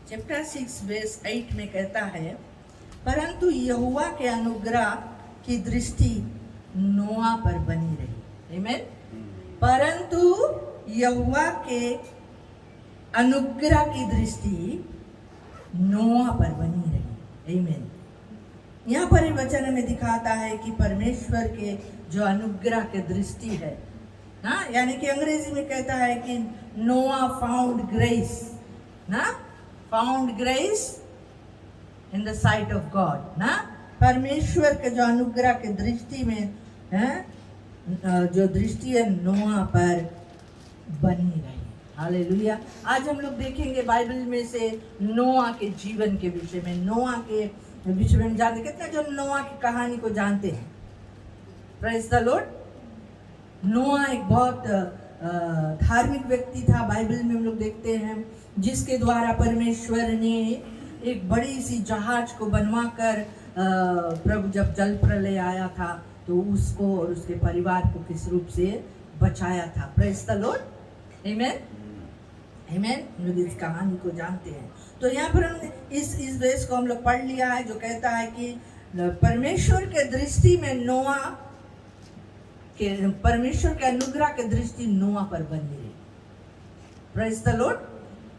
Chapter 6 verse 8 में कहता है, परंतु यहोवा के अनुग्रह की दृष्टि नोआ पर बनी रही। आमीन। परंतु यहोवा के अनुग्रह की दृष्टि नोआ पर बनी रही। आमीन। यहाँ पर वचन में दिखाता है कि परमेश्वर के जो अनुग्रह की दृष्टि है, ना, यानी कि अंग्रेजी में कहता है कि नोआ फाउंड ग्रेस, ना, found grace in the site of God, ना, परमेश्वर के जो अनुग्रह की दृष्टि में है, जो दृष्टि है नोआ पर बनी रही। हालेलुया। आज हम लोग देखेंगे बाइबल में से नोआ के जीवन के विषय में, नोआ के विषय में जानते। कितने जो नोआ की कहानी को जानते हैं? Praise the Lord. नोआ एक बहुत धार्मिक व्यक्ति था। बाइबल में हम लोग देखते हैं जिसके द्वारा परमेश्वर ने एक बड़ी सी जहाज को बनवाकर प्रभु जब जल प्रलय आया था तो उसको और उसके परिवार को किस रूप से बचाया था। Praise the Lord. आमीन। आमीन। हम लोग इस कहानी को जानते हैं। तो यहाँ पर हम इस वेस को हम लोग पढ़ लिया है, जो कहता है कि परमेश्वर के दृष्टि में नोआ के, परमेश्वर के अनुग्रह के दृष्टि नोआ पर बनी रही। Praise the Lord.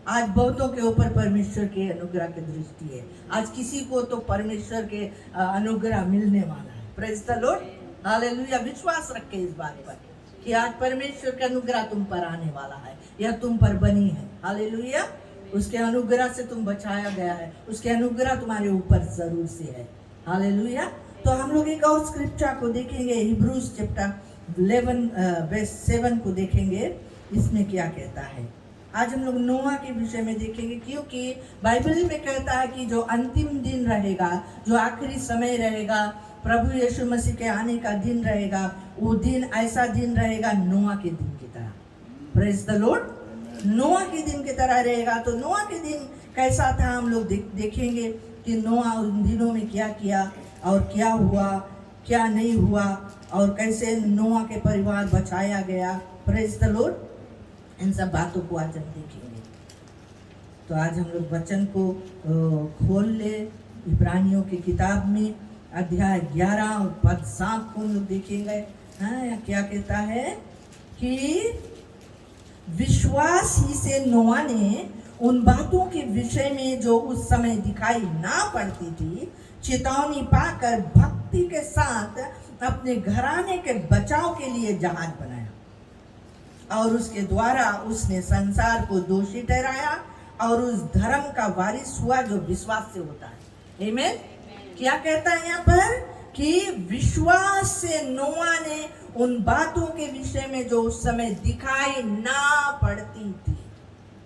आज बहुतों के ऊपर परमेश्वर के अनुग्रह की दृष्टि है। आज किसी को तो परमेश्वर के अनुग्रह मिलने वाला है। Praise the lord. हालेलुया। विश्वास रखे इस बात पर कि आज परमेश्वर का अनुग्रह तुम पर आने वाला है या तुम पर बनी है। हालेलुया। उसके अनुग्रह से तुम बचाया गया है, उसके अनुग्रह तुम्हारे ऊपर जरूर से है। हालेलुया। तो हम लोग एक और स्क्रिप्चर को देखेंगे, हिब्रूज चैप्टर 11 वर्स 7 को देखेंगे। इसमें क्या कहता है? आज हम लोग नोआ के विषय में देखेंगे, क्योंकि बाइबल में कहता है कि जो अंतिम दिन रहेगा, जो आखिरी समय रहेगा, प्रभु यीशु मसीह के आने का दिन रहेगा, वो दिन ऐसा दिन रहेगा नोआ के दिन की तरह। Praise the Lord. नोआ के दिन की तरह रहेगा। तो नोआ के दिन कैसा था हम लोग देखेंगे कि नोआ उन दिनों में क्या किया और क्या हुआ, क्या नहीं हुआ, और कैसे नोआ के परिवार बचाया गया। Praise the Lord. इन सब बातों को आज हम देखेंगे। तो आज हम लोग वचन को खोल ले, इब्रानियों की किताब में अध्याय 11 और पद 7 को हम लोग देखेंगे। हाँ, क्या कहता है कि विश्वास ही से नोआ ने उन बातों के विषय में जो उस समय दिखाई ना पड़ती थी चेतावनी पाकर भक्ति के साथ अपने घराने के बचाव के लिए जहाज बनाया, और उसके द्वारा उसने संसार को दोषी ठहराया और उस धर्म का वारिस हुआ जो विश्वास से होता है। आमीन। क्या कहता है यहाँ पर कि विश्वास से नोआ ने उन बातों के विषय में जो उस समय दिखाई ना पड़ती थी।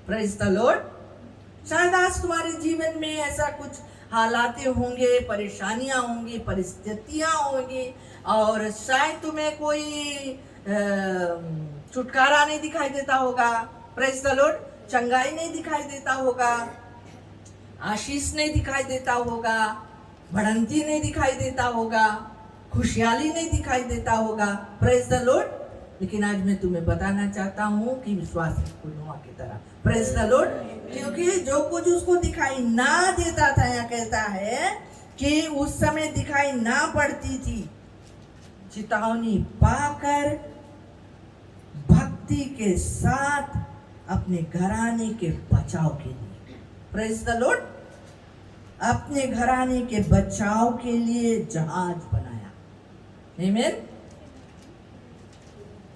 Praise the Lord. शायद आज तुम्हारे जीवन में ऐसा कुछ हालातें होंगे, परेशानियां होंगी, परिस्थितियां होंगी, और शायद तुम्हें कोई छुटकारा नहीं दिखाई देता होगा। Praise the Lord. चंगाई नहीं दिखाई देता होगा, आशीष नहीं दिखाई देता होगा, बढ़ंती नहीं दिखाई देता होगा, खुशहाली नहीं दिखाई देता होगा। Praise the Lord. लेकिन आज मैं तुम्हें बताना चाहता हूँ कि विश्वास रखो नोआ की तरह। Praise the Lord. क्योंकि जो कुछ उसको दिखाई ना देता था, यहाँ कहता है कि उस समय दिखाई ना पड़ती थी, चेतावनी पाकर भक्ति के साथ अपने घराने के बचाव के लिए, प्रेज द लॉर्ड, अपने घराने के बचाव के लिए जहाज बनाया। आमीन।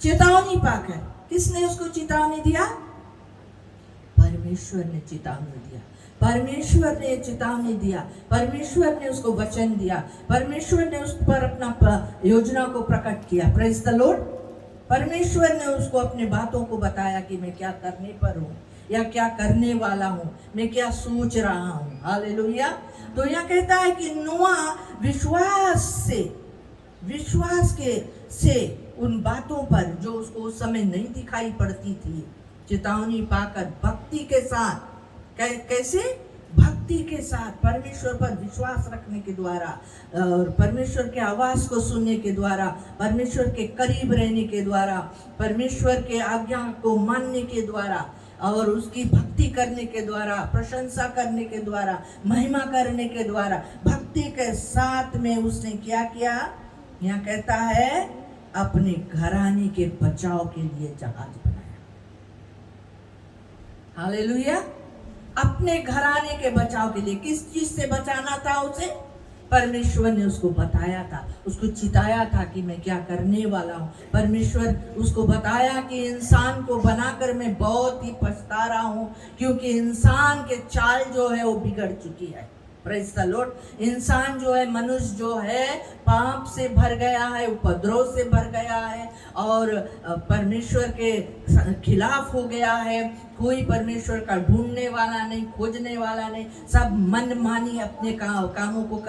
चेतावनी पाकर। किसने उसको चेतावनी दिया? परमेश्वर ने चेतावनी दिया। परमेश्वर ने चेतावनी दिया। परमेश्वर ने उसको वचन दिया। परमेश्वर ने उस पर अपना योजना को प्रकट किया। Praise the Lord. परमेश्वर ने उसको अपने बातों को बताया कि मैं क्या करने पर हूँ या क्या करने वाला हूँ, मैं क्या सोच रहा हूँ। हालेलुया। तो यहाँ कहता है कि नोआ विश्वास से उन बातों पर जो उसको उस समय नहीं दिखाई पड़ती थी चेतावनी पाकर भक्ति के साथ, कैसे? भक्ति के साथ परमेश्वर पर विश्वास रखने के द्वारा और परमेश्वर के आवाज को सुनने के द्वारा, परमेश्वर के करीब रहने के द्वारा, परमेश्वर के आज्ञा को मानने के द्वारा, और उसकी भक्ति करने के द्वारा, प्रशंसा करने के द्वारा, महिमा करने के द्वारा, भक्ति के साथ में उसने क्या किया? यहाँ कहता है अपने घराने के बचाव के लिए जहाज बनाया। हालेलुया। अपने घराने के बचाव के लिए। किस चीज से बचाना था उसे? परमेश्वर ने उसको बताया था, उसको चिताया था कि मैं क्या करने वाला हूँ। परमेश्वर उसको बताया कि इंसान को बनाकर मैं बहुत ही पछता रहा हूँ, क्योंकि इंसान के चाल जो है वो बिगड़ चुकी है। Praise the Lord. इंसान जो है, मनुष्य जो है, पाप से भर गया है, उपद्रव से भर गया है और परमेश्वर के खिलाफ हो गया है। कोई परमेश्वर का ढूंढने वाला नहीं, खोजने वाला नहीं, सब मनमानी अपने कामों को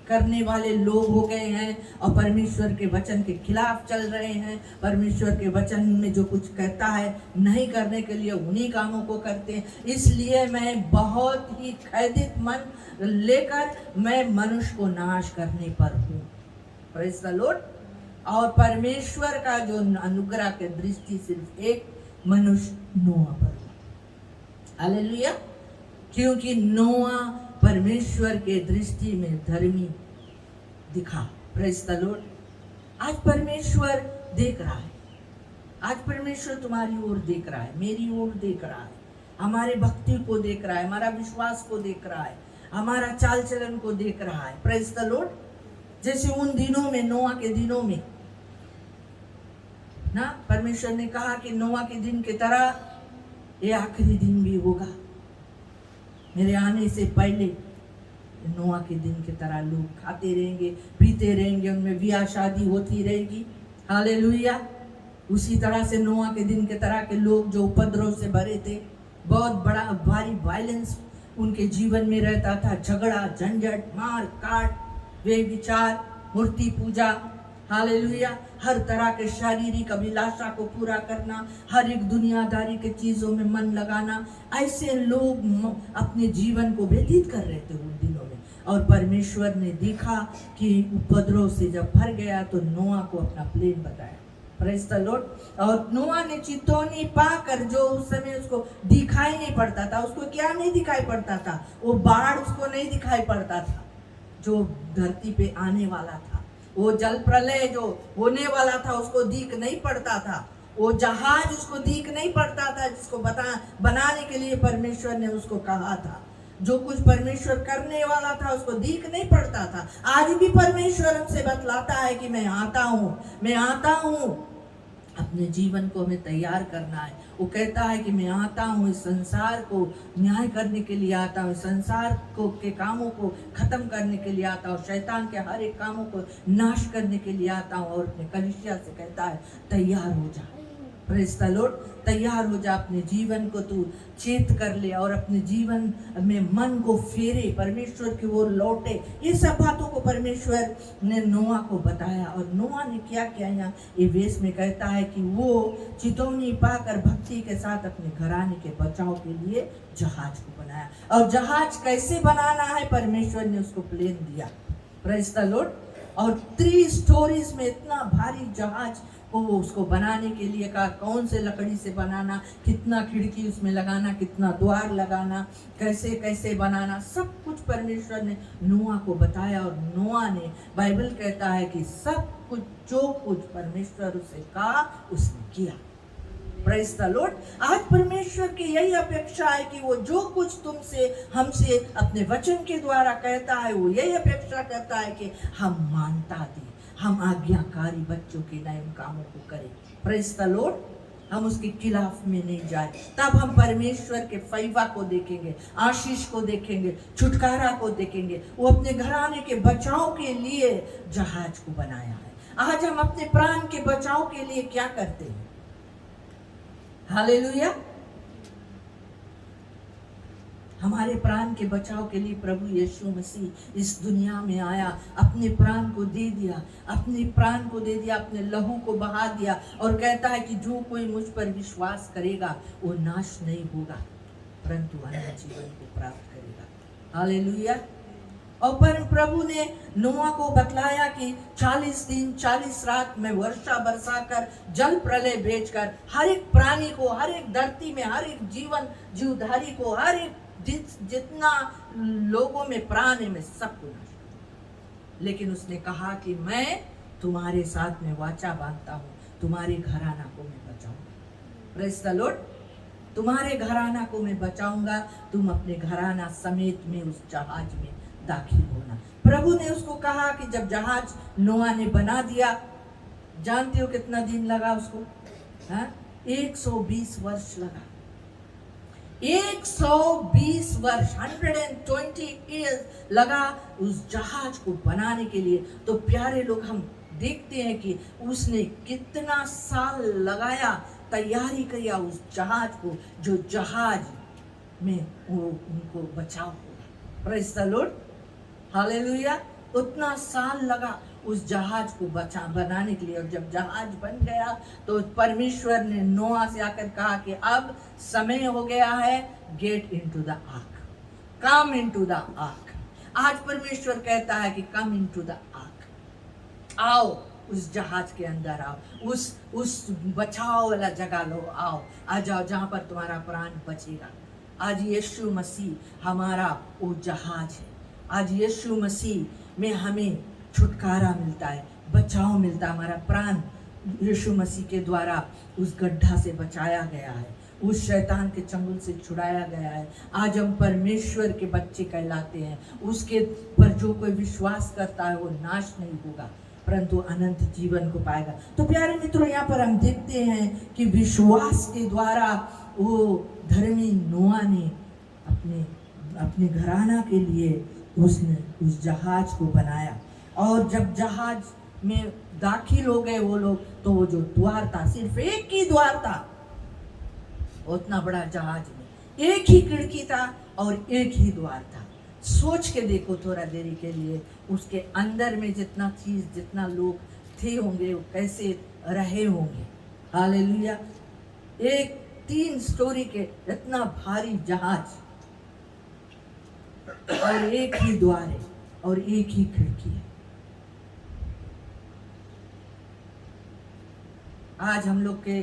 करने वाले लोग हो गए हैं और परमेश्वर के वचन के खिलाफ चल रहे हैं। परमेश्वर के वचन में जो कुछ कहता है नहीं करने के लिए उन्हीं कामों को करते हैं। इसलिए मैं बहुत ही खेदित मन लेकर मैं मनुष्य को नाश करने पर हूँ। Praise the Lord. और परमेश्वर का जो अनुग्रह की दृष्टि सिर्फ एक मनुष्य नोआ पर हुआ। हालेलुया। क्योंकि नोआ परमेश्वर के दृष्टि में धर्मी दिखा। Praise the Lord. आज परमेश्वर देख रहा है, आज परमेश्वर तुम्हारी ओर देख रहा है, मेरी ओर देख रहा है, हमारे भक्ति को देख रहा है, हमारा विश्वास को देख रहा है, हमारा चाल चलन को देख रहा है। Praise the Lord. जैसे उन दिनों में, नोआ के दिनों में ना, परमेश्वर ने कहा कि नोआ के दिन की तरह ये आखिरी दिन भी होगा। मेरे आने से पहले नोआ के दिन की तरह लोग खाते रहेंगे, पीते रहेंगे, उनमें ब्याह शादी होती रहेगी। हालेलुया। उसी तरह से नोआ के दिन की तरह के लोग जो उपद्रव से भरे थे, बहुत बड़ा भारी वायलेंस उनके जीवन में रहता था, झगड़ा, झंझट, मार काट, वे विचार, मूर्ति पूजा, हालेलुया, हर तरह के शारीरिक अभिलाषा को पूरा करना, हर एक दुनियादारी के चीजों में मन लगाना, ऐसे लोग अपने जीवन को व्यतीत कर रहे थे उन दिनों में। और परमेश्वर ने देखा कि उपद्रव से जब भर गया तो नोआ को अपना प्लान बताया। Praise the Lord. और नोआ ने चितौनी पाकर, जो उस समय उसको दिखाई नहीं पड़ता था, उसको क्या नहीं दिखाई पड़ता था? वो बाढ़ उसको नहीं दिखाई पड़ता था जो धरती पे आने वाला था, वो जल प्रलय जो होने वाला था उसको दिख नहीं पड़ता था, वो जहाज उसको दिख नहीं पड़ता था जिसको बनाने के लिए परमेश्वर ने उसको कहा था। जो कुछ परमेश्वर करने वाला था उसको दिख नहीं पड़ता था। आज भी परमेश्वर हमसे बतलाता है कि मैं आता हूँ, मैं आता हूँ। अपने जीवन को हमें तैयार करना है। वो कहता है कि मैं आता हूँ, इस संसार को न्याय करने के लिए आता हूँ, संसार को के कामों को खत्म करने के लिए आता हूँ, शैतान के हर एक कामों को नाश करने के लिए आता हूँ। और अपने कलीसिया से कहता है तैयार हो जा। Praise the Lord. तैयार हो जा, अपने जीवन को तू चेत कर ले और अपने जीवन में मन को फेरे, परमेश्वर की ओर लौटे। ये सब बातों को परमेश्वर ने नोआ को बताया। और नोआ ने क्या किया? यहाँ ये वेश में कहता है कि वो चितौनी पाकर भक्ति के साथ अपने घराने के बचाव के लिए जहाज को बनाया। और जहाज कैसे बनाना है परमेश्वर ने उसको प्लान दिया। Praise the Lord. और 3 स्टोरीज में इतना भारी जहाज को उसको बनाने के लिए कहा, कौन से लकड़ी से बनाना, कितना खिड़की उसमें लगाना, कितना द्वार लगाना, कैसे कैसे बनाना, सब कुछ परमेश्वर ने नोआ को बताया। और नोआ ने, बाइबल कहता है कि सब कुछ जो कुछ परमेश्वर उसे कहा उसने किया। Praise the Lord. आज परमेश्वर की यही अपेक्षा है कि वो जो कुछ तुमसे, हमसे अपने वचन के द्वारा कहता है, वो यही अपेक्षा करता है कि हम मानता दें, हम आज्ञाकारी बच्चों के नए कामों को करें। Praise the Lord. हम उसके खिलाफ में नहीं जाए, तब हम परमेश्वर के फैवा को देखेंगे, आशीष को देखेंगे, छुटकारा को देखेंगे। वो अपने घराने के बचाव के लिए जहाज को बनाया है। आज हम अपने प्राण के बचाव के लिए क्या करते हैं? हालेलुया। हमारे प्राण के बचाव के लिए प्रभु यीशु मसीह इस दुनिया में आया, अपने प्राण को दे दिया, अपने प्राण को दे दिया, अपने लहू को बहा दिया। और कहता है कि जो कोई मुझ पर विश्वास करेगा वो नाश नहीं होगा परंतु अनंत जीवन को प्राप्त करेगा। हालेलुया। और पर प्रभु ने नोआ को बतलाया कि 40 दिन 40 रात में वर्षा बरसा कर जल प्रलय भेजकर हर एक प्राणी को, हर एक धरती में, हर एक जीवधारी को, हर एक जितना लोगों में प्राण है, मैं सबको नष्ट करूं। लेकिन उसने कहा कि मैं तुम्हारे साथ में वाचा बांधता हूं, तुम्हारे घराना को मैं बचाऊंगा। Praise the Lord. तुम्हारे घराना को मैं बचाऊंगा, तुम अपने घराना समेत में उस जहाज में दाखिल होना। प्रभु ने उसको कहा कि जब जहाज नोआ ने बना दिया, जानते हो कितना दिन लगा उसको? 120 वर्ष लगा। 120 वर्ष, 120 ईयर्स लगा उस जहाज को बनाने के लिए। तो प्यारे लोग, हम देखते हैं कि उसने कितना साल लगाया, तैयारी किया उस जहाज को, जो जहाज में वो उनको बचाव होगा। Praise the lord, hallelujah. उतना साल लगा उस जहाज को बनाने के लिए। और जब जहाज बन गया तो परमेश्वर ने नोआ से आकर कहा कि अब समय हो गया है, get into the arc, come into the arc. आज परमेश्वर कहता है कि कम इनटू द आर्क, आओ उस जहाज के अंदर आओ, उस बचाव वाला जगह लो, आओ, आ जाओ जहां पर तुम्हारा प्राण बचेगा। आज यीशु मसीह हमारा वो जहाज है। आज यीशु मसीह में हमें छुटकारा मिलता है, बचाव मिलता है। हमारा प्राण यीशु मसीह के द्वारा उस गड्ढा से बचाया गया है, उस शैतान के चंगुल से छुड़ाया गया है। आज हम परमेश्वर के बच्चे कहलाते हैं। उसके पर जो कोई विश्वास करता है वो नाश नहीं होगा, परंतु अनंत जीवन को पाएगा। तो प्यारे मित्रों, यहाँ पर हम देखते हैं कि विश्वास के द्वारा वो धर्मी नोआ ने अपने घराना के लिए उसने उस जहाज को बनाया। और जब जहाज में दाखिल हो गए वो लोग, तो वो जो द्वार था, सिर्फ एक ही द्वार था। उतना बड़ा जहाज में एक ही खिड़की था और एक ही द्वार था। सोच के देखो थोड़ा देरी के लिए, उसके अंदर में जितना लोग थे होंगे, वो कैसे रहे होंगे। हालेलुया। 3 स्टोरी के इतना भारी जहाज, और एक ही द्वार है और एक ही खिड़की है। आज हम लोग के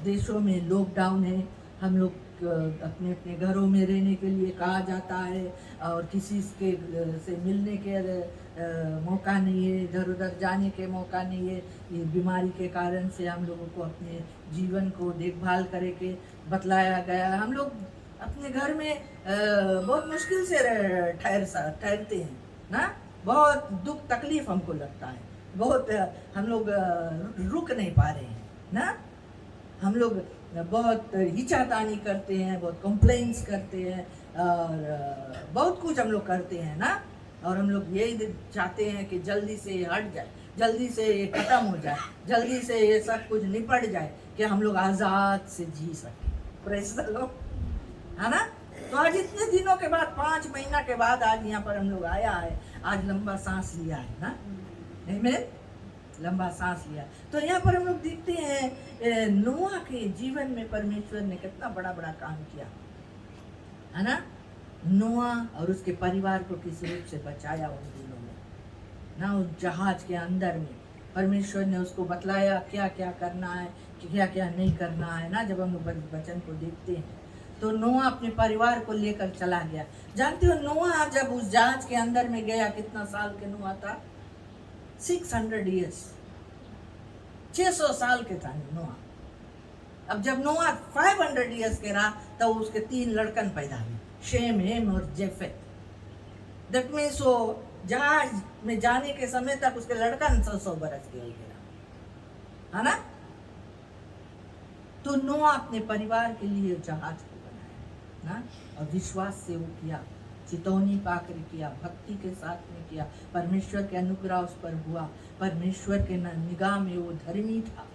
देशों में लॉकडाउन है, हम लोग अपने अपने घरों में रहने के लिए कहा जाता है, और किसी से मिलने के मौका नहीं है, इधर उधर जाने के मौका नहीं है। ये बीमारी के कारण से हम लोगों को अपने जीवन को देखभाल करे के बतलाया गया है। हम लोग अपने घर में बहुत मुश्किल से ठहरते हैं ना, बहुत दुख तकलीफ हमको लगता है, बहुत हम लोग रुक नहीं पा रहे हैं ना, हम लोग बहुत हिचातानी करते हैं, बहुत कंप्लेंट्स करते हैं, और बहुत कुछ हम लोग करते हैं ना। और हम लोग यही चाहते हैं कि जल्दी से ये हट जाए, जल्दी से ये खत्म हो जाए, जल्दी से ये सब कुछ निपट जाए, कि हम लोग आज़ाद से जी सकें। प्रेज़ द लॉर्ड, है ना। तो आज इतने दिनों के बाद, 5 महीना के बाद आज यहाँ पर हम लोग आया है, आज लंबा सांस लिया है ना, आमीन, लंबा सांस लिया। तो यहाँ पर हम लोग देखते हैं नोआ के जीवन में परमेश्वर ने कितना बड़ा बड़ा काम किया, है ना। नोआ और उसके परिवार को किस रूप से बचाया उन दिनों में ना, उस जहाज के अंदर में परमेश्वर ने उसको बतलाया क्या क्या करना है, क्या क्या नहीं करना है ना। जब हम लोग वचन को देखते हैं तो नोआ अपने परिवार को लेकर चला गया। जानते हो, नोआ जब उस जहाज के अंदर में गया, कितना साल के नोआ था? 600 ईयर्स, 600 साल के था नोआ। अब जब नोआ 500 ईयर्स के रहा, तब उसके 3 लड़कन पैदा हुए, शेम, हेम और जेफेत। दैट मीन्स वो जहाज में जाने के समय तक उसके लड़कन 100 बरस के हो गया, है ना। तो नोआ अपने परिवार के लिए जहाज को बनाया ना, और विश्वास से वो किया, चितौनी पाकर किया, भक्ति के साथ में किया। परमेश्वर के अनुग्रह उस पर हुआ, परमेश्वर के निगाह में वो धर्मी था।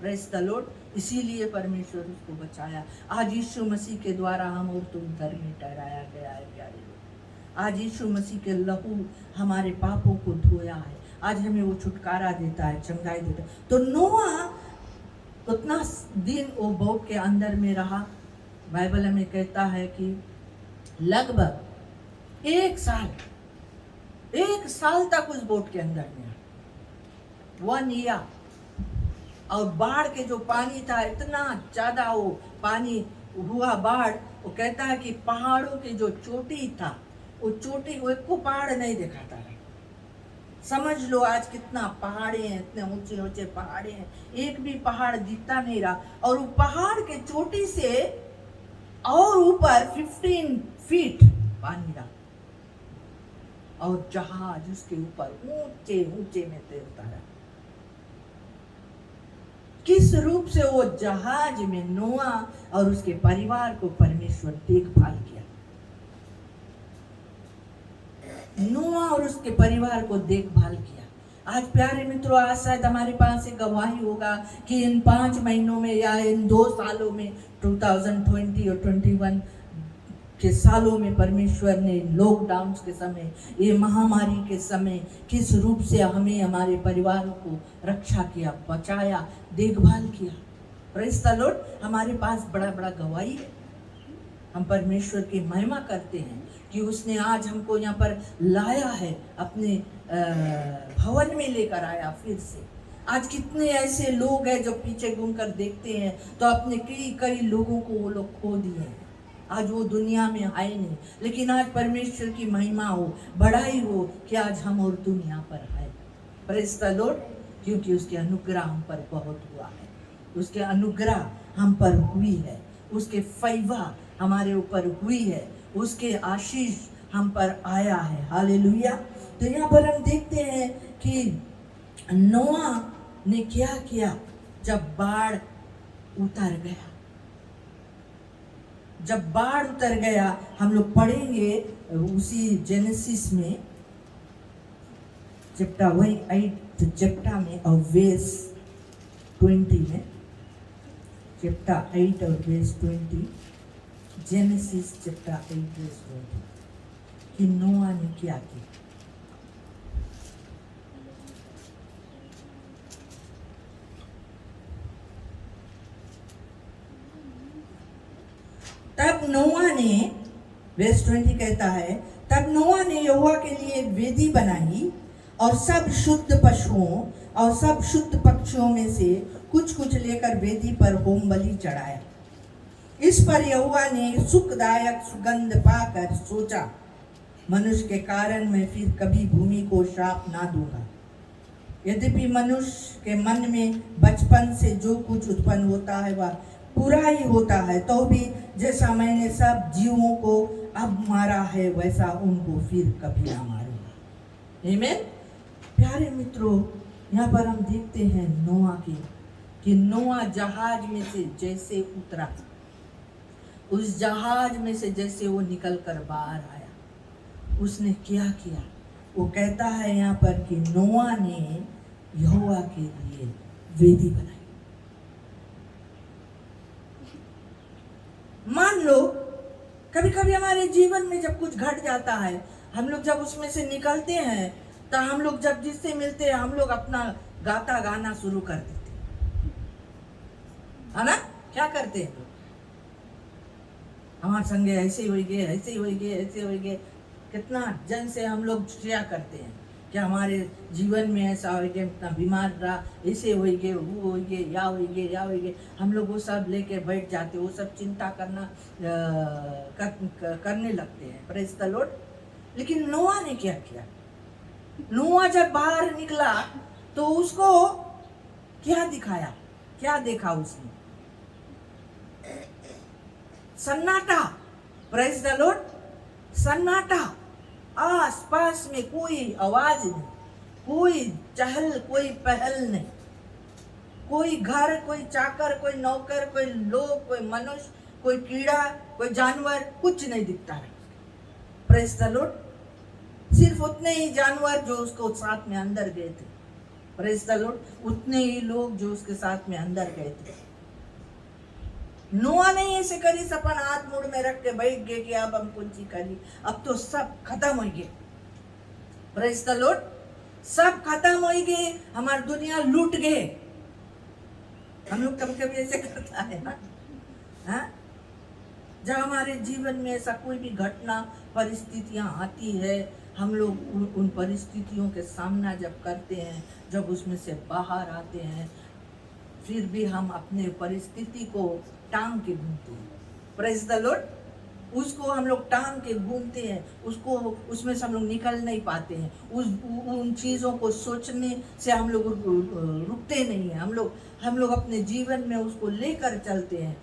प्रेज़ द लॉर्ड, इसीलिए परमेश्वर उसको बचाया। आज यीशु मसीह के द्वारा हम और तुम धर्मी ठहराया गया है प्यारे लोग। आज यीशु मसीह के लहू हमारे पापों को धोया है, आज हमें वो छुटकारा देता है, चंगाई देता है। तो नोआ उतना दिन वो बोट के अंदर में रहा। बाइबल हमें कहता है कि लगभग 1 साल 1 साल तक उस बोट के अंदर में, 1 ईयर। और बाढ़ के जो पानी था, इतना ज्यादा वो पानी हुआ बाढ़, वो कहता है कि पहाड़ों की जो चोटी था, वो चोटी, वो एक को पहाड़ नहीं दिखाता है। समझ लो आज कितना पहाड़े हैं, इतने ऊंचे ऊंचे पहाड़े हैं, एक भी पहाड़ दिखता नहीं रहा। और वो पहाड़ के चोटी से और ऊपर 15 फीट पानी रहा, और जहाज उसके ऊपर ऊंचे ऊंचे में तैरता रहा। किस रूप से वो जहाज में नोआ और उसके परिवार को परमेश्वर देखभाल किया। नोआ और उसके परिवार को देखभाल किया। आज प्यारे मित्रों, आज शायद हमारे पास एक गवाही होगा कि इन 5 महीनों में या इन 2 सालों में, 2020 और 21 के सालों में, परमेश्वर ने लॉकडाउन के समय, ये महामारी के समय किस रूप से हमें, हमारे परिवारों को रक्षा किया, बचाया, देखभाल किया। Praise the Lord. हमारे पास बड़ा बड़ा गवाही है। हम परमेश्वर की महिमा करते हैं कि उसने आज हमको यहाँ पर लाया है, अपने भवन में लेकर आया फिर से। आज कितने ऐसे लोग हैं जो पीछे घूमकर देखते हैं तो अपने कई लोगों को वो लोग खो दिए हैं। आज वो दुनिया में आए नहीं, लेकिन आज परमेश्वर की महिमा हो, बड़ाई हो कि आज हम और तुम यहाँ पर आए। Praise the Lord. क्योंकि उसके अनुग्रह हम पर बहुत हुआ है, उसके अनुग्रह हम पर हुई है, उसके फैवा हमारे ऊपर हुई है, उसके आशीष हम पर आया है। हालेलुया। तो यहाँ पर हम देखते हैं कि नोआ ने क्या किया जब बाढ़ उतर गया। जब बाढ़ उतर गया, हम लोग पढ़ेंगे उसी जेनेसिस में चैप्टर 8 चैप्टर में और वर्स 20 में, चैप्टर 8 और वर्स 20, जेनेसिस चैप्टर 8 वर्स 20, कि नोआ ने क्या किया। तब नोआ ने, वर्स 20 कहता है, तब नोआ ने यहोवा के लिए वेदी बनाई और सब शुद्ध पशुओं और सब शुद्ध पक्षियों में से कुछ कुछ लेकर वेदी पर होम बलि चढ़ाया। इस पर यहोवा ने सुखदायक सुगंध पाकर सोचा, मनुष्य के कारण मैं फिर कभी भूमि को श्राप ना दूंगा। यद्यपि मनुष्य के मन में बचपन से जो कुछ उत्पन्न होता है वह पूरा ही होता है, तो भी जैसा मैंने सब जीवों को अब मारा है वैसा उनको फिर कभी ना मारूंगा। आमीन। प्यारे मित्रों, यहाँ पर हम देखते हैं नोआ की, कि नोआ जहाज में से जैसे उतरा, उस जहाज में से जैसे वो निकल कर बाहर आया, उसने क्या किया। वो कहता है यहाँ पर कि नोआ ने यहोवा के लिए वेदी बनाई। मान लो कभी कभी हमारे जीवन में जब कुछ घट जाता है, हम लोग जब उसमें से निकलते हैं, तो हम लोग जब जिससे मिलते हैं, हम लोग अपना गाना शुरू कर देते है ना। क्या करते हैं, हमारे संगे ऐसे हो गए, ऐसे हो गए, ऐसे हो गए। कितना जन से हम लोग शेयर करते हैं कि हमारे जीवन में ऐसा हो गया, इतना बीमार रहा, ऐसे हो गए, वो हो गए, या हो गए, या हो गए। हम लोग वो सब लेके बैठ जाते, वो सब चिंता करने लगते हैं। Praise the Lord. लेकिन नोआ ने क्या किया। नोआ जब बाहर निकला तो उसको क्या दिखाया, क्या देखा उसने। सन्नाटा। Praise the Lord. सन्नाटा। आस पास में कोई आवाज नहीं, कोई चहल, कोई पहल नहीं, कोई घर, कोई चाकर, कोई नौकर, कोई लोग, कोई मनुष्य, कोई कीड़ा, कोई जानवर, कुछ नहीं दिखता है। Praise the Lord. सिर्फ उतने ही जानवर जो उसको साथ में अंदर गए थे। Praise the Lord. उतने ही लोग जो उसके साथ में अंदर गए थे। नोआ नहीं ऐसे करी, सपन हाथ मुड़ में रख के बैठ गए कि अब हम कुछ करी, अब तो सब खत्म हो गए। Praise the Lord. सब खत्म हो गए, हमारी दुनिया लूट गए। हम लोग कभी कभी ऐसे करता है ना, हाँ? जब हमारे जीवन में ऐसा कोई भी घटना परिस्थितियां आती है, हम लोग उन परिस्थितियों के सामना जब करते हैं, जब उसमें से बाहर आते हैं, फिर भी हम अपने परिस्थिति को टांग के घूमते हैं। Praise the Lord. उसको हम लोग टांग के घूमते हैं, उसको उसमें से हम लोग निकल नहीं पाते हैं। उन चीज़ों को सोचने से हम लोग रुकते नहीं हैं। हम लोग अपने जीवन में उसको लेकर चलते हैं,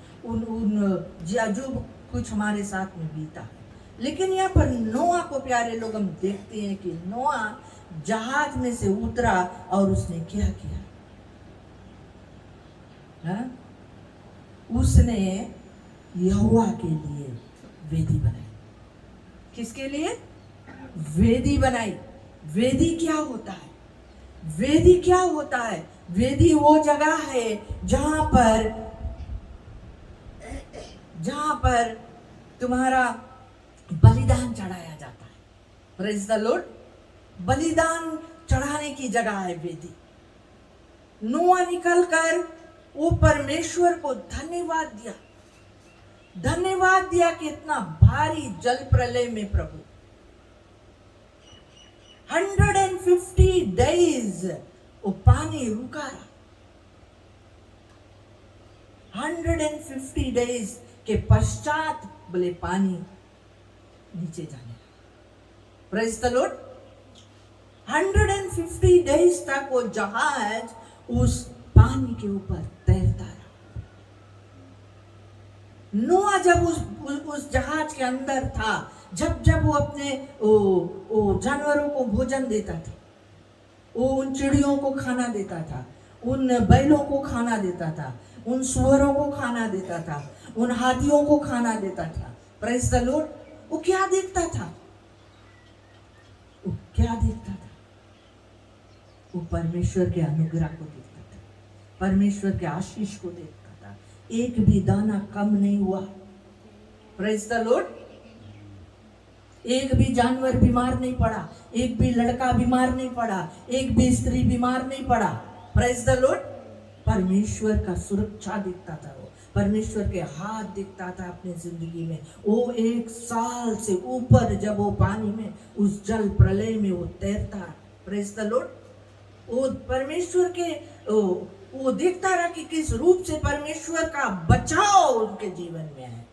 जो कुछ हमारे साथ में बीता है। लेकिन यहाँ पर नोआ को प्यारे लोग हम देखते हैं कि नोआ जहाज में से उतरा और उसने क्या किया? हाँ? उसने यहोवा के लिए वेदी बनाई। किसके लिए वेदी बनाई? वेदी क्या होता है? वेदी क्या होता है? वेदी वो जगह है जहां पर तुम्हारा बलिदान चढ़ाया जाता है। Praise the Lord. बलिदान चढ़ाने की जगह है वेदी। नोआ निकलकर वो परमेश्वर को धन्यवाद दिया कि इतना भारी जल प्रलय में प्रभु 150 डेज वो पानी रुका रहा। 150 डेज के पश्चात बोले पानी नीचे जाने लगा। Praise the Lord. 150 डेज तक वो जहाज उस पानी के ऊपर तैरता रहा। नोआ जब उस जहाज के अंदर था, जब वो अपने जानवरों को भोजन देता था, वो उन चिड़ियों को खाना देता था, उन बैलों को खाना देता था, उन सुअरों को खाना देता था, उन हाथियों को खाना देता था। Praise the Lord. वो क्या देखता था? वो परमेश्वर के अनुग्रह को देखता था, परमेश्वर के आशीष को देखता था। एक भी दाना कम नहीं हुआ। Praise the Lord. एक भी जानवर बीमार नहीं पड़ा, एक भी लड़का बीमार नहीं पड़ा, एक भी स्त्री बीमार नहीं पड़ा। Praise the Lord. परमेश्वर का सुरक्षा दिखता था, वो परमेश्वर के हाथ दिखता था अपनी जिंदगी में। वो 1 साल से ऊपर जब वो पानी में उस जल प्रलय में वो तैरता। Praise the Lord. वो परमेश्वर के वो देखता रहा कि किस रूप से परमेश्वर का बचाव उनके जीवन में है,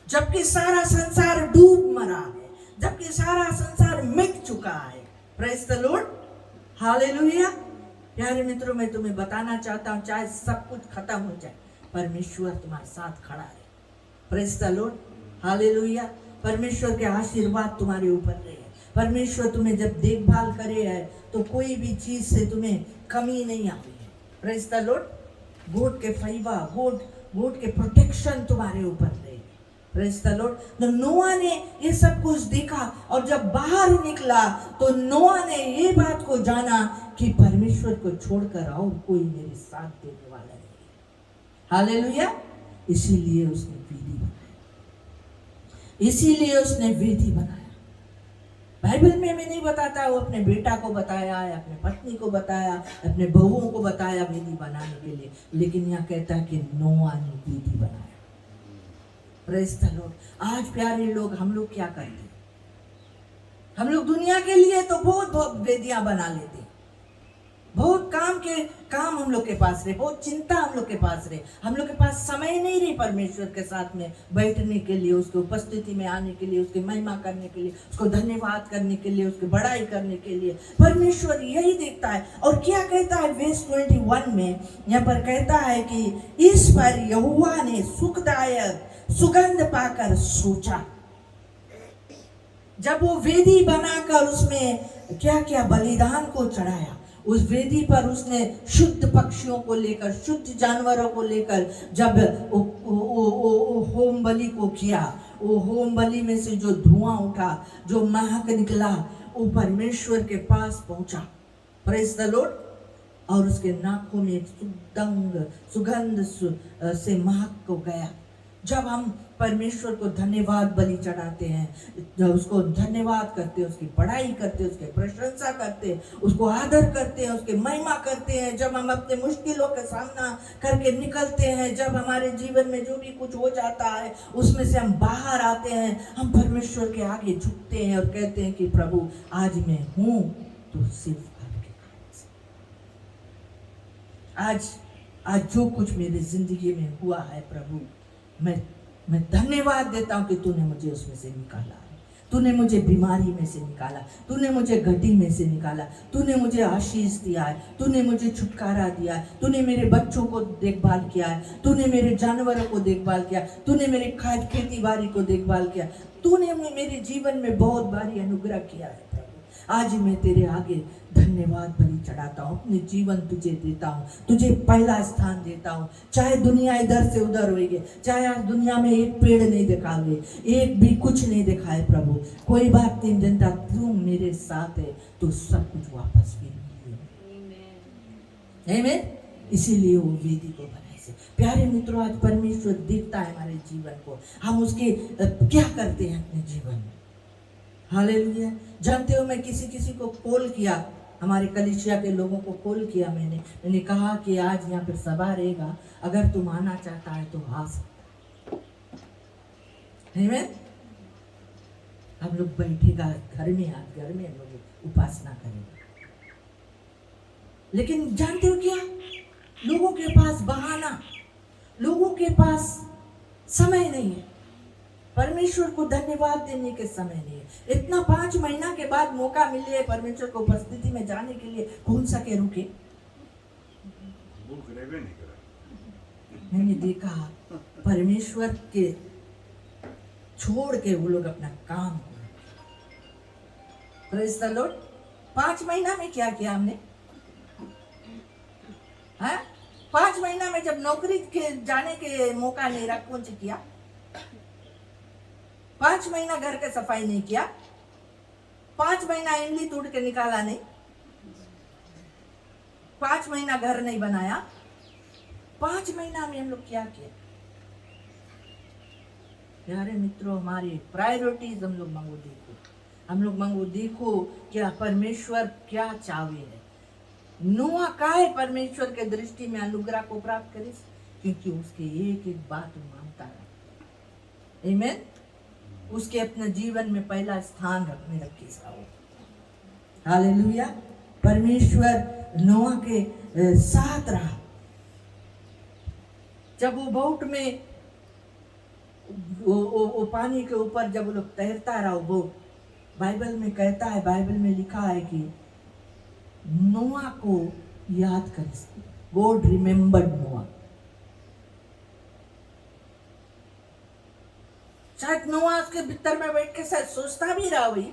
जबकि सारा संसार डूब मरा है, जबकि सारा संसार मिट चुका है। Praise the lord. हालेलुया। प्यारे मित्रों, मैं तुम्हें बताना चाहता हूँ, चाहे सब कुछ खत्म हो जाए, परमेश्वर तुम्हारे साथ खड़ा है। Praise the lord. हालेलुया। परमेश्वर के आशीर्वाद तुम्हारे ऊपर रहे। परमेश्वर तुम्हें जब देखभाल करे है तो कोई भी चीज से तुम्हें कमी नहीं आती है। Praise the Lord. गॉड के फैवा, गॉड के प्रोटेक्शन तुम्हारे ऊपर रहे। Praise the Lord. तो नोआ ने ये सब कुछ देखा और जब बाहर निकला तो नोआ ने ये बात को जाना कि परमेश्वर को छोड़कर और कोई मेरे साथ देने वाला नहीं। हालेलुया। इसीलिए उसने वेदी बनाया। बाइबल में मैं नहीं बताता, वो अपने बेटा को बताया है, अपने पत्नी को बताया, अपने बहुओं को बताया वेदी बनाने के लिए, लेकिन यहाँ कहता है कि नोआ ने वेदी बनाया। Praise the Lord. आज प्यारे लोग, हम लोग क्या करते हैं? हम लोग दुनिया के लिए तो बहुत वेदियां बना लेते हैं, बहुत काम हम लोग के पास रहे, बहुत चिंता हम लोग के पास रहे, हम लोग के पास समय नहीं रहे परमेश्वर के साथ में बैठने के लिए, उसकी उपस्थिति में आने के लिए, उसकी महिमा करने के लिए, उसको धन्यवाद करने के लिए, उसकी बड़ाई करने के लिए। परमेश्वर यही देखता है। और क्या कहता है वर्स 21 में? यहाँ पर कहता है कि इस पर यहोवा ने सुखदायक सुगंध पाकर सोचा। जब वो वेदी बनाकर उसमें क्या क्या बलिदान को चढ़ाया, उस वेदी पर उसने शुद्ध पक्षियों को लेकर, शुद्ध जानवरों को लेकर जब होम बलि को किया, वो होम बलि में से जो धुआं उठा, जो महक निकला, वो परमेश्वर के पास पहुंचा। Praise the Lord. और उसके नाकों में एक सुगंध से महक को गया। जब हम परमेश्वर को धन्यवाद बलि चढ़ाते हैं, जब उसको धन्यवाद करते हैं, उसकी बड़ाई करते हैं, उसकी प्रशंसा करते हैं, उसको आदर करते हैं, उसकी महिमा करते हैं, जब हम अपने मुश्किलों का सामना करके निकलते हैं, जब हमारे जीवन में जो भी कुछ हो जाता है उसमें से हम बाहर आते हैं, हम परमेश्वर के आगे झुकते हैं और कहते हैं कि प्रभु आज मैं हूं तो सिर्फ आपके कारण से। आज जो कुछ मेरी जिंदगी में हुआ है प्रभु, मैं धन्यवाद देता हूं कि तूने मुझे उसमें से निकाला है, तूने मुझे बीमारी में से निकाला, तूने मुझे घटी में से निकाला, तूने मुझे आशीष दिया है, तूने मुझे छुटकारा दिया है, तूने मेरे बच्चों को देखभाल किया है, तूने मेरे जानवरों को देखभाल किया, तूने मेरे खेती बाड़ी को देखभाल किया, तूने मेरे जीवन में बहुत भारी अनुग्रह किया है प्रभु। आज मैं तेरे आगे धन्यवाद बलि चढ़ाता हूँ, अपने जीवन तुझे देता हूँ, तुझे पहला स्थान देता हूँ। चाहे दुनिया इधर से उधर होगी, चाहे आज दुनिया में एक पेड़ नहीं दिखावे, एक भी कुछ नहीं दिखाए प्रभु, कोई बात नहीं जनता, तू मेरे साथ है तो सब कुछ वापस फिर आमीन। इसीलिए वो वेदी को बनाए से। प्यारे मित्रों, आज परमेश्वर देखता है हमारे जीवन को, हम उसके क्या करते हैं अपने जीवन में। हालेलुया। जानते हो, मैं किसी को कॉल किया, हमारे कलीसिया के लोगों को कॉल किया, मैंने कहा कि आज यहाँ पर सभा रहेगा, अगर तुम आना चाहता है तो आ सकता है। हम लोग बैठेगा घर में, आज घर में हम लोग उपासना करेंगे। लेकिन जानते हो क्या, लोगों के पास बहाना, लोगों के पास समय नहीं है, परमेश्वर को धन्यवाद देने के समय नहीं है। इतना 5 महीना के बाद मौका मिले परमेश्वर को उपस्थिति में जाने के लिए, कौन सा के रुके। मैंने देखा परमेश्वर के छोड़ के वो लोग अपना काम कर। Praise the Lord. 5 महीना में क्या किया हमने? 5 महीना में जब नौकरी के जाने के मौका नहीं रहा, कौन सी किया? 5 महीना घर के सफाई नहीं किया, 5 महीना इमली तोड़ के निकाला नहीं, 5 महीना घर नहीं बनाया, 5 महीना में हम लोग क्या किया? प्यारे मित्रों, हमारी प्रायोरिटीज हम लोग मांगो देखो, हम लोग मांगो देखो क्या परमेश्वर क्या चाहे है। नोआ काहे परमेश्वर के दृष्टि में अनुग्रह को प्राप्त करे? क्योंकि उसके एक एक बात मानता है। आमीन। उसके अपने जीवन में पहला स्थान रखने रखे साहब। हालेलुया। परमेश्वर नोआ के साथ रहा। जब वो बोट में वो पानी के ऊपर जब वो लोग तैरता रहा, वो बाइबल में कहता है, बाइबल में लिखा है कि नोआ को याद कर, गॉड रिमेम्बर्ड नोआ। शायद नोआ उसके भीतर में बैठ के शायद सोचता भी रहा हुई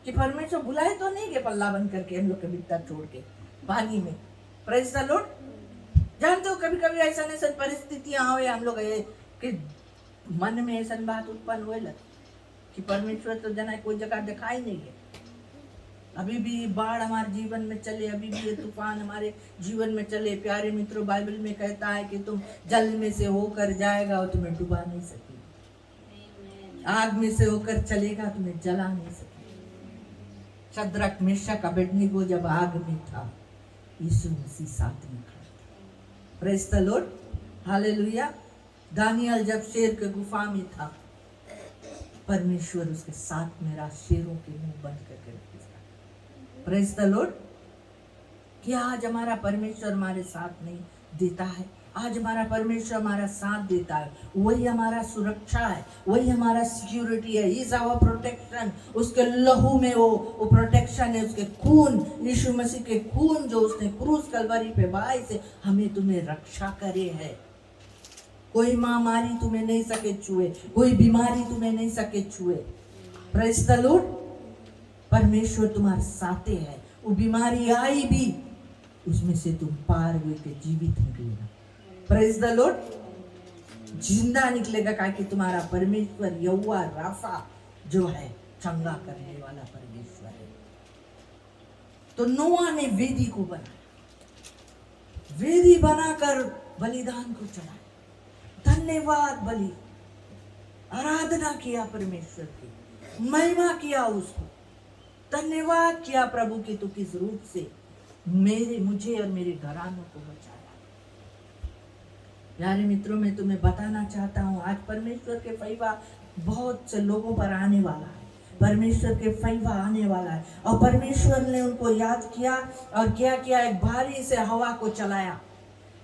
कि परमेश्वर बुलाए तो नहीं के पल्ला बंद करके हम लोग के भीतर छोड़ के पानी में। Praise the Lord. जानते हो, कभी कभी ऐसा परिस्थितियां हुए हम लोग कि मन में ऐसा बात उत्पन्न हुए कि परमेश्वर तो जना कोई जगह दिखाई नहीं है। अभी भी बाढ़ हमारे जीवन में चले, अभी भी ये तूफान हमारे जीवन में चले। प्यारे मित्रों, बाइबल में कहता है कि तुम जल में से होकर जाएगा और तुम्हें डुबा नहीं सकेगा, आग में से होकर चलेगा तुम्हें जला नहीं सकेगा। शद्रक मेशक अबेदनीगो जब आग में था, यीशु मसीह साथ में खड़ा था। Praise the lord. Hallelujah. Daniel जब शेर के गुफा में था, परमेश्वर उसके साथ में रहा, शेरों के मुंह बंद करके रखा। Praise the Lord. क्या आज हमारा परमेश्वर हमारे साथ नहीं देता है? आज हमारा परमेश्वर हमारा साथ देता है, वही हमारा सुरक्षा है, वही हमारा सिक्योरिटी है। Is our protection. उसके लहू में वो प्रोटेक्शन है, उसके खून, यीशु मसीह के खून जो उसने क्रूस कलवरी पे बहाए से हमें तुम्हें रक्षा करे है। कोई महामारी तुम्हें नहीं सके छुए, कोई बीमारी तुम्हें नहीं सके छुए। Praise the Lord. परमेश्वर तुम्हारे साथ है। वो बीमारी आई भी, उसमें से तुम पार हुए के जीवित निकलेगा। Praise the Lord. जिंदा निकलेगा, क्या कि तुम्हारा परमेश्वर यहोवा राफा जो है, चंगा करने वाला परमेश्वर है। तो नोआ ने वेदी को बनाया, वेदी बनाकर बलिदान को चढ़ाया, धन्यवाद बलि। आराधना किया परमेश्वर की, महिमा किया उसको, धन्यवाद किया प्रभु कि तू किस रूप से मुझे और मेरे घरानों को बचाया। प्यारे मित्रों, मैं तुम्हें बताना चाहता हूँ, आज परमेश्वर के फैवा बहुत से लोगों पर आने वाला है। परमेश्वर के फैवा आने वाला है और परमेश्वर ने उनको याद किया और क्या किया, एक भारी से हवा को चलाया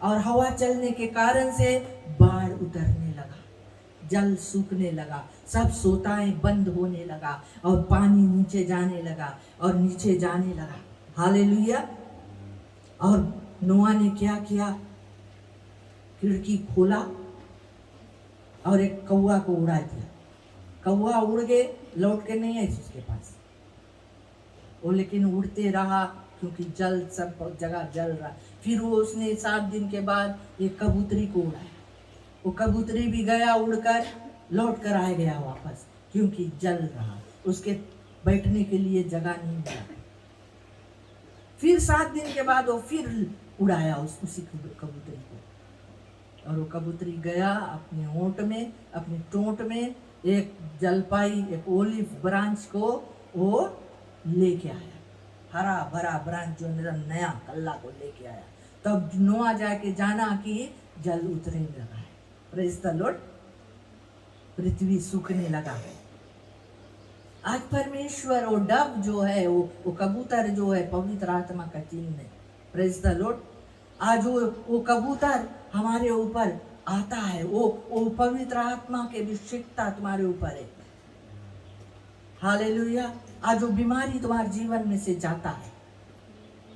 और हवा चलने के कारण से बाढ़ उतरने लगा, जल सूखने लगा, सब सोताएं बंद होने लगा और पानी नीचे जाने लगा और नीचे जाने लगा। हालेलुया। और नोआ ने क्या किया, खिड़की खोला और एक कौवा को उड़ा दिया। कौवा उड़ गए, लौट के नहीं आए उसके पास वो, लेकिन उड़ते रहा क्योंकि जल सब जगह जल रहा। फिर वो उसने 7 दिन के बाद एक कबूतरी को उड़ाया, वो कबूतरी भी गया उड़कर, लौट कर आ गया वापस क्योंकि जल रहा, उसके बैठने के लिए जगह नहीं मिला। फिर 7 दिन के बाद वो फिर उड़ाया उसी कबूतरी को, और वो कबूतरी गया अपने ओंट में, अपनी टोंट में एक जलपाई, एक ओलिव ब्रांच को वो लेके आया, हरा भरा ब्रांच जो नया कल्ला को लेके आया। तब नोआ जाके जाना कि जल उतरने लगा है। Praise the Lord. पृथ्वी सूखने लगा है। आज परमेश्वर, वो डव जो है, वो कबूतर जो है, पवित्र आत्मा का चिन्ह है। Praise the Lord. आज वो कबूतर हमारे ऊपर आता है, वो पवित्र आत्मा के अभिषेकता तुम्हारे ऊपर है। हालेलुया। आज वो बीमारी तुम्हारे जीवन में से जाता है,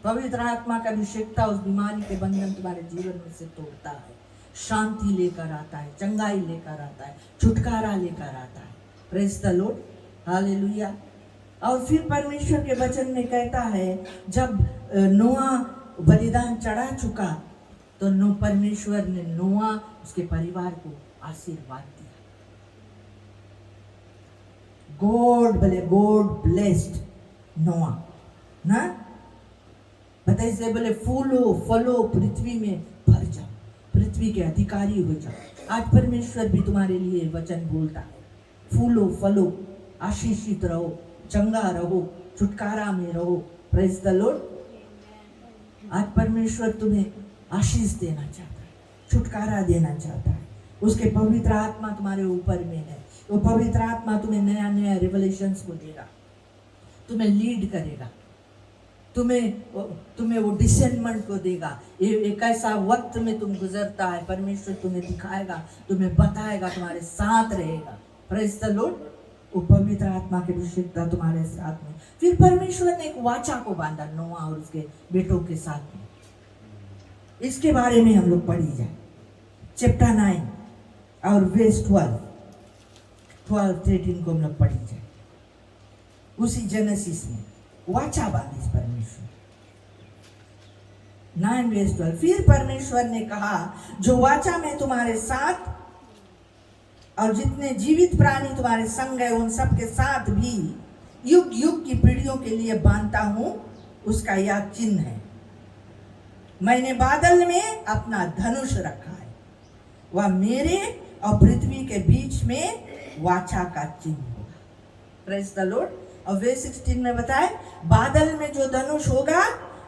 पवित्र आत्मा का अभिषेकता उस बीमारी के बंधन तुम्हारे जीवन में से तोड़ता है, शांति लेकर आता है, चंगाई लेकर आता है, छुटकारा लेकर आता है। Praise the lord. हालेलुया। और फिर परमेश्वर के वचन में कहता है, जब नोआ बलिदान चढ़ा चुका तो परमेश्वर ने नोआ उसके परिवार को आशीर्वाद दिया। गॉड ब्लेस्ड नोआ ना, बताइए से बोले फूलो फलो पृथ्वी में भर जाओ, पृथ्वी के अधिकारी हो जाओ। आज परमेश्वर भी तुम्हारे लिए वचन बोलता है, फूलो फलो, आशीषित रहो, चंगा रहो, छुटकारा में रहो। Praise the Lord. आज परमेश्वर तुम्हें आशीष देना चाहता है, छुटकारा देना चाहता है। उसके पवित्र आत्मा तुम्हारे ऊपर में है। वो पवित्र आत्मा तुम्हें नया नया रिवलेशंस को देगा, तुम्हें लीड करेगा, तुम्हें वो डिसेंटमेंट को देगा। एक ऐसा वक्त में तुम गुजरता है, परमेश्वर तुम्हें दिखाएगा, तुम्हें बताएगा, तुम्हारे साथ रहेगा। Praise the Lord. वो पवित्र आत्मा के अभिषेकता तुम्हारे साथ में। फिर परमेश्वर ने एक वाचा को बांधा नोआ और उसके बेटों के साथ में। इसके बारे में हम लोग पढ़ी जाए, चैप्टर 9 और वर्स 12-13 को हम लोग पढ़ी जाए। उसी जेनेसिस में वाचा बांधी परमेश्वर। 9 वर्स 12। फिर परमेश्वर ने कहा, जो वाचा मैं तुम्हारे साथ और जितने जीवित प्राणी तुम्हारे संग है उन सब के साथ भी युग युग की पीढ़ियों के लिए बांधता हूं, उसका यह चिन्ह है, मैंने बादल में अपना धनुष रखा है, वह मेरे और पृथ्वी के बीच में वाचा का चिन्ह होगा। Praise the Lord. और वर्स 16 में बताए, बादल में जो धनुष होगा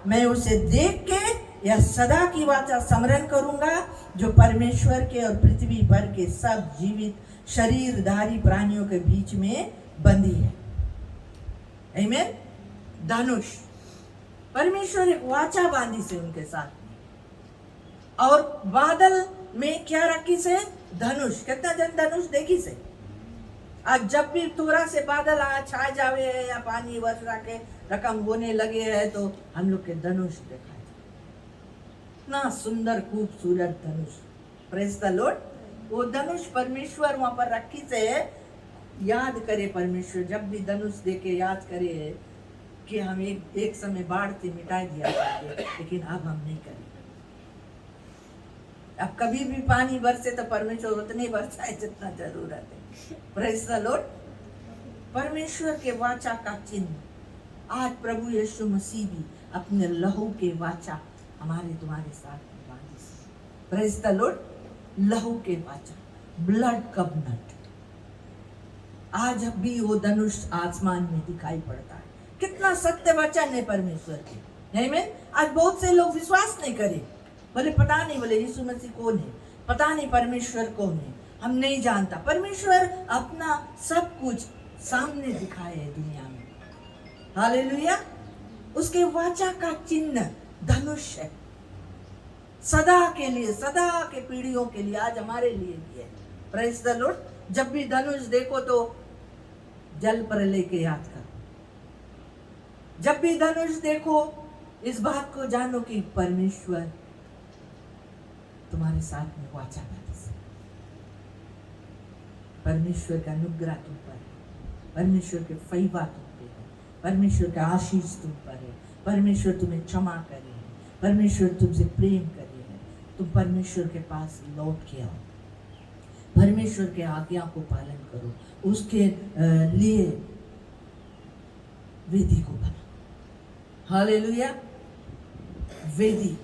मैं उसे देख के यह सदा की वाचा स्मरण करूंगा जो परमेश्वर के और पृथ्वी पर के सब जीवित शरीरधारी प्राणियों के बीच में बंधी है। आमीन। धनुष, परमेश्वर एक वाचा बांधी से उनके साथ में। और बादल में क्या रखी से? धनुष। कितना जन धनुष देखी से? आज जब भी थोड़ा से बादल छा जावे है या पानी वर्षा के रकम होने लगे है तो हम लोग के धनुष देखा है। इतना सुंदर खूबसूरत धनुष। Praise the Lord. वो धनुष परमेश्वर वहां पर रखी से याद करे, परमेश्वर जब भी धनुष देके याद करे कि हम एक समय बाढ़ से मिटा दिया करते, लेकिन अब हम नहीं करेंगे। अब कभी भी पानी बरसे तो परमेश्वर उतने बरसाए जितना जरूरत है। Praise the Lord. परमेश्वर के वाचा का चिन्ह आज प्रभु यीशु मसीह भी अपने लहू के वाचा हमारे तुम्हारे साथ में बांधी। Praise the Lord. लहू के वाचा, ब्लड कवनेंट। आज भी वो धनुष आसमान में दिखाई पड़ता है। कितना सत्य वचन है परमेश्वर की, आमीन। आज बहुत से लोग विश्वास नहीं करे, बोले पता नहीं, बोले यीशु मसीह कौन है, पता नहीं परमेश्वर कौन है, हम नहीं जानता। परमेश्वर अपना सब कुछ सामने दिखाए है दुनिया में, हालेलुया। उसके वाचा का चिन्ह धनुष है, सदा के लिए, सदा के पीढ़ियों के लिए, आज हमारे लिए भी है। Praise the Lord. जब भी धनुष देखो तो जल प्रलय के याद करो। जब भी धनुष देखो इस बात को जानो कि परमेश्वर तुम्हारे साथ में वाचा कर, परमेश्वर का अनुग्रह तुम पर है, परमेश्वर के फैवा तुम पे है, परमेश्वर का आशीष तुम पर है, परमेश्वर तुम्हें क्षमा करे है, परमेश्वर तुमसे प्रेम करे है। तुम परमेश्वर के पास लौट के आओ, परमेश्वर के आज्ञा को पालन करो, उसके लिए वेदी को बना। हालेलुया। वेदी।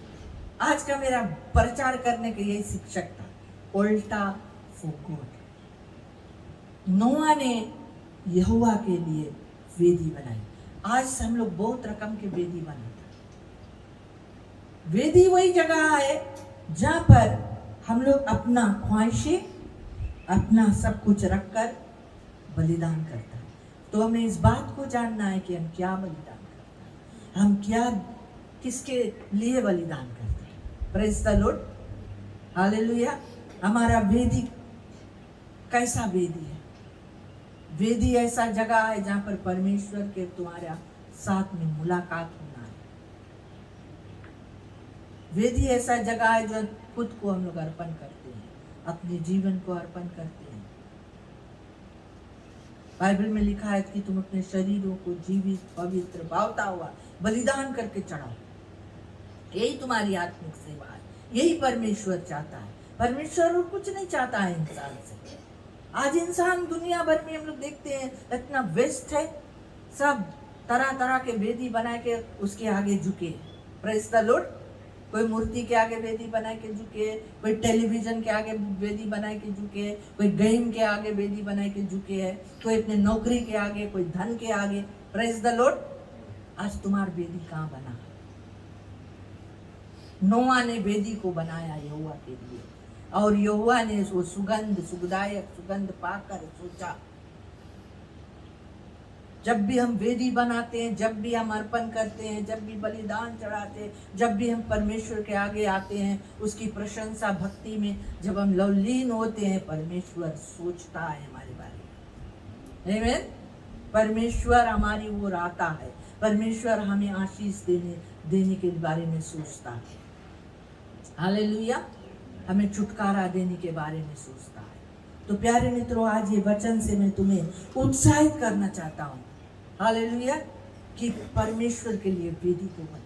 आज का मेरा प्रचार करने का यही शिक्षक था, उल्टा फॉर गॉड। नोआ ने यहोवा के लिए वेदी बनाई। आज हम लोग बहुत रकम के वेदी बनाते हैं। वेदी वही जगह है जहां पर हम लोग अपना ख्वाहिशें, अपना सब कुछ रखकर बलिदान करता है। तो हमें इस बात को जानना है कि हम क्या बलिदान करते हैं, हम क्या किसके लिए बलिदान करते हैं। Praise the lord, hallelujah. हमारा वेदी कैसा वेदी है? वेदी ऐसा जगह है जहां पर परमेश्वर के तुम्हारा साथ में मुलाकात होना है। वेदी ऐसा जगह है जो खुद को हम लोग अर्पण करते हैं, अपने जीवन को अर्पण करते हैं। बाइबल में लिखा है कि तुम अपने शरीरों को जीवित, पवित्र, भावता हुआ बलिदान करके चढ़ाओ। यही तुम्हारी आत्मिक सेवा है, यही परमेश्वर चाहता है। परमेश्वर और कुछ नहीं चाहता है इंसान से। आज इंसान दुनिया भर में हम लोग देखते हैं इतना व्यस्त है, सब तरह तरह के वेदी बना के उसके आगे झुके। Praise the Lord. कोई मूर्ति के आगे वेदी बना के झुके, कोई टेलीविजन के आगे वेदी बना के झुके, कोई गेम के आगे वेदी बना के झुके है, कोई अपने नौकरी के आगे, कोई धन के आगे। Praise the Lord. आज तुम्हारा वेदी कहाँ बना? नोआ ने वेदी को बनाया यहोवा के लिए, और यहोवा ने वो सुगंधदायक सुगंध पाकर सोचा, जब भी हम वेदी बनाते हैं, जब भी हम अर्पण करते हैं, जब भी बलिदान चढ़ाते हैं, जब भी हम परमेश्वर के आगे आते हैं, उसकी प्रशंसा भक्ति में जब हम लवलीन होते हैं, परमेश्वर सोचता है हमारे बारे में। आमीन। परमेश्वर हमारी ओर आता है, परमेश्वर हमें आशीष देने के बारे में सोचता है। हालेलुया। हमें छुटकारा देने के बारे में सोचता है। तो प्यारे मित्रों, आज ये वचन से मैं तुम्हें उत्साहित करना चाहता हूँ, हालेलुया, कि परमेश्वर के लिए वेदी को बना।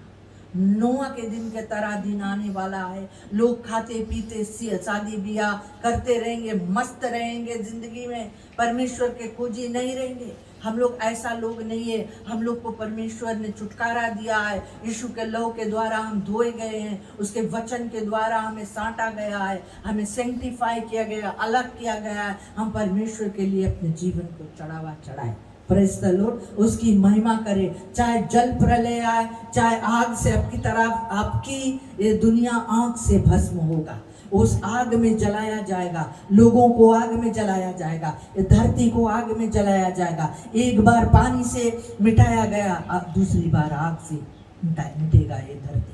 नोआ के दिन के तरह दिन आने वाला है। लोग खाते पीते शादी ब्याह करते रहेंगे, मस्त रहेंगे जिंदगी में, परमेश्वर के खोजी नहीं रहेंगे। हम लोग ऐसा लोग नहीं है। हम लोग को परमेश्वर ने छुटकारा दिया है। यीशु के लहू के द्वारा हम धोए गए हैं, उसके वचन के द्वारा हमें साँटा गया है, हमें सेंटिफाई किया गया, अलग किया गया है। हम परमेश्वर के लिए अपने जीवन को चढ़ावा चढ़ाए। Praise the Lord. उसकी महिमा करे। चाहे जल प्रलय आए, चाहे आग से आपकी तरफ, आपकी ये दुनिया आग से भस्म होगा, उस आग में जलाया जाएगा, लोगों को आग में जलाया जाएगा, ये धरती को आग में जलाया जाएगा। एक बार पानी से मिटाया गया, अब दूसरी बार आग से मिटेगा ये धरती।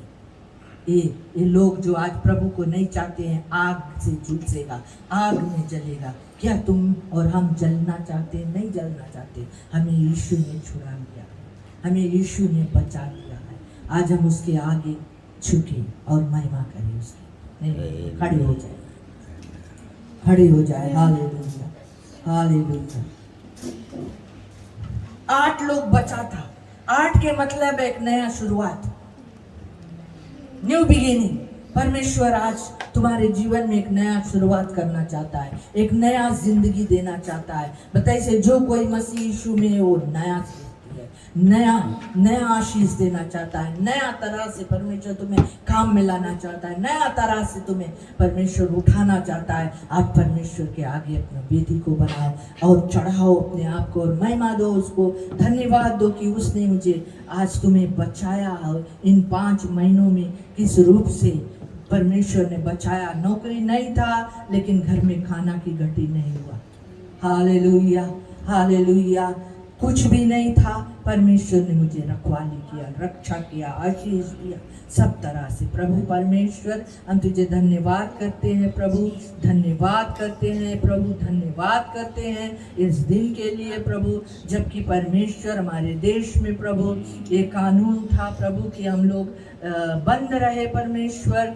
ये लोग जो आज प्रभु को नहीं चाहते हैं, आग से झुलसेगा, आग में जलेगा। क्या तुम और हम जलना चाहते हैं? नहीं जलना चाहते। हमें यीशु ने छुड़ा लिया, हमें यीशु ने बचा लिया है। आज हम उसके आगे झुके और महिमा करें उसकी। नहीं, खड़े हो जाए, खड़े हो जाए। Hallelujah, hallelujah. 8 लोग बचा था। 8 के मतलब एक नया शुरुआत, न्यू बिगिनिंग। परमेश्वर आज तुम्हारे जीवन में एक नया शुरुआत करना चाहता है, एक नया जिंदगी देना चाहता है। बताइए, जो कोई मसीह यीशु में वो नया सृष्टि है, नया नया आशीष देना चाहता है, नया तरह से परमेश्वर तुम्हें काम में लाना चाहता है, नया तरह से तुम्हें परमेश्वर उठाना चाहता है। आज परमेश्वर के आगे अपना वेदी को बनाओ और चढ़ाओ अपने आप को और महिमा दो उसको, धन्यवाद दो कि उसने मुझे आज तुम्हें बचाया। इन 5 महीनों में किस रूप से परमेश्वर ने बचाया। नौकरी नहीं था लेकिन घर में खाना की घटी नहीं हुआ। Hallelujah, hallelujah. कुछ भी नहीं था, परमेश्वर ने मुझे रखवाली किया, रक्षा किया, आशीष दिया सब तरह से। प्रभु परमेश्वर, हम तुझे धन्यवाद करते हैं प्रभु, धन्यवाद करते हैं प्रभु, धन्यवाद करते हैं इस दिन के लिए प्रभु, जबकि परमेश्वर हमारे देश में प्रभु ये कानून था प्रभु कि हम लोग बंद रहे परमेश्वर,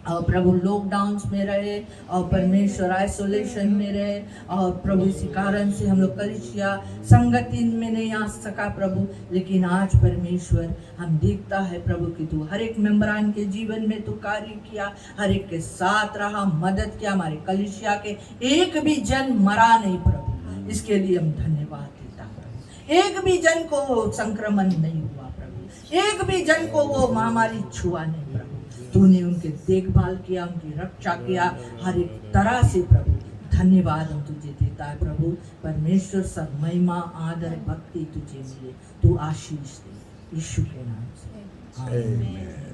और प्रभु लॉकडाउन में रहे और परमेश्वर आइसोलेशन में रहे, और प्रभु इसी कारण से हम लोग कलीसिया संगति में नहीं आ सका प्रभु। लेकिन आज परमेश्वर हम देखता है प्रभु कि तू हर एक मेंबरान के जीवन में तू कार्य किया, हर एक के साथ रहा, मदद किया। हमारे कलीसिया के एक भी जन मरा नहीं प्रभु, इसके लिए हम धन्यवाद देता प्रभु। एक भी जन को संक्रमण नहीं हुआ प्रभु, एक भी जन को वो महामारी छुआ नहीं प्रभु। तूने उनके देखभाल किया, उनकी रक्षा किया हर एक तरह से प्रभु। धन्यवाद हम तुझे देता है प्रभु। परमेश्वर सब महिमा आदर भक्ति तुझे मिले, तू आशीष दे यीशु के नाम से, आमीन।